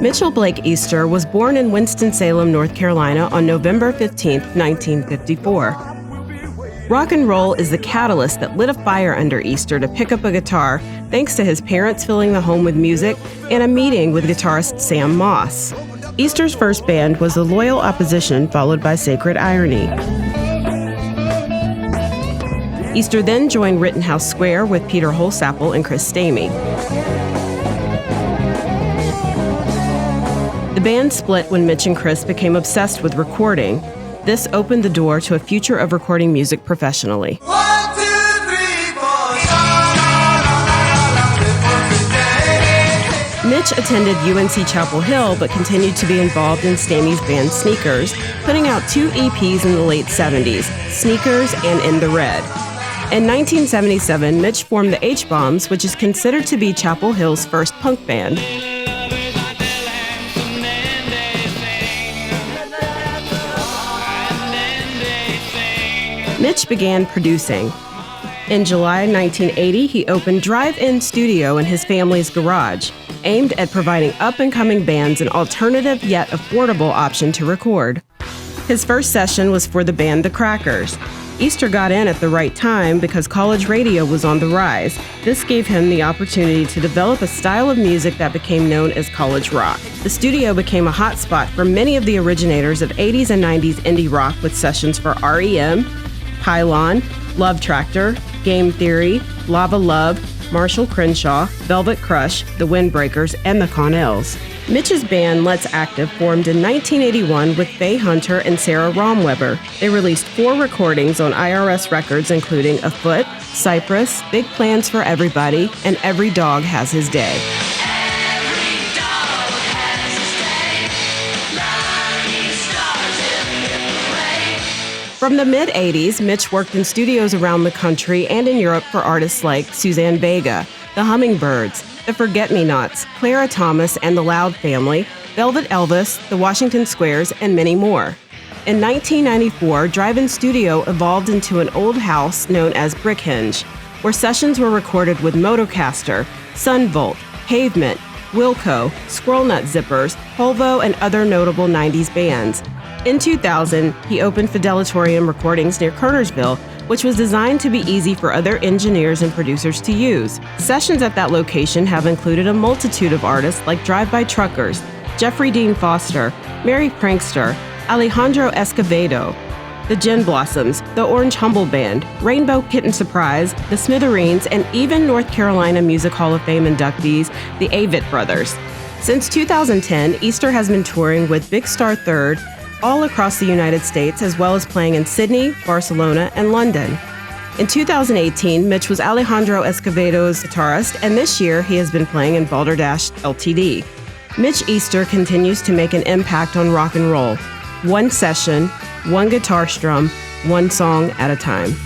Mitchell Blake Easter was born in Winston-Salem, North Carolina on November 15, 1954. Rock and roll is the catalyst that lit a fire under Easter to pick up a guitar, thanks to his parents filling the home with music and a meeting with guitarist Sam Moss. Easter's first band was The Loyal Opposition, followed by Sacred Irony. Easter then joined Rittenhouse Square with Peter Holsapple and Chris Stamey. The band split when Mitch and Chris became obsessed with recording. This opened the door to a future of recording music professionally. 1, 2, 3, 4, Mitch attended UNC Chapel Hill but continued to be involved in Stamey's band Sneakers, putting out 2 EPs in the late 70s, Sneakers and In the Red. In 1977, Mitch formed the H-Bombs, which is considered to be Chapel Hill's first punk band. Mitch began producing. In July 1980, he opened Drive-In Studio in his family's garage, aimed at providing up-and-coming bands an alternative yet affordable option to record. His first session was for the band The Crackers. Easter got in at the right time because college radio was on the rise. This gave him the opportunity to develop a style of music that became known as college rock. The studio became a hot spot for many of the originators of 80s and 90s indie rock with sessions for R.E.M., Pylon, Love Tractor, Game Theory, Lava Love, Marshall Crenshaw, Velvet Crush, the Windbreakers, and the Connells. Mitch's band Let's Active formed in 1981 with Faye Hunter and Sarah Romweber. They released 4 recordings on IRS Records, including Afoot, Cypress, Big Plans for Everybody, and Every Dog Has His Day. From the mid-'80s, Mitch worked in studios around the country and in Europe for artists like Suzanne Vega, the Hummingbirds, the Forget-Me-Nots, Clara Thomas and the Loud Family, Velvet Elvis, the Washington Squares, and many more. In 1994, Drive-In Studio evolved into an old house known as Brickhenge, where sessions were recorded with Motocaster, Sunvolt, Pavement, Wilco, Squirrel Nut Zippers, Polvo, and other notable 90s bands. In 2000, he opened Fidelatorium Recordings near Kernersville, which was designed to be easy for other engineers and producers to use. Sessions at that location have included a multitude of artists like Drive-By Truckers, Jeffrey Dean Foster, Mary Prankster, Alejandro Escovedo, the Gin Blossoms, the Orange Humble Band, Rainbow Kitten Surprise, the Smithereens, and even North Carolina Music Hall of Fame inductees, the Avett Brothers. Since 2010, Easter has been touring with Big Star Third all across the United States, as well as playing in Sydney, Barcelona, and London. In 2018, Mitch was Alejandro Escovedo's guitarist, and this year he has been playing in Balderdash Ltd. Mitch Easter continues to make an impact on rock and roll. One session, one guitar strum, one song at a time.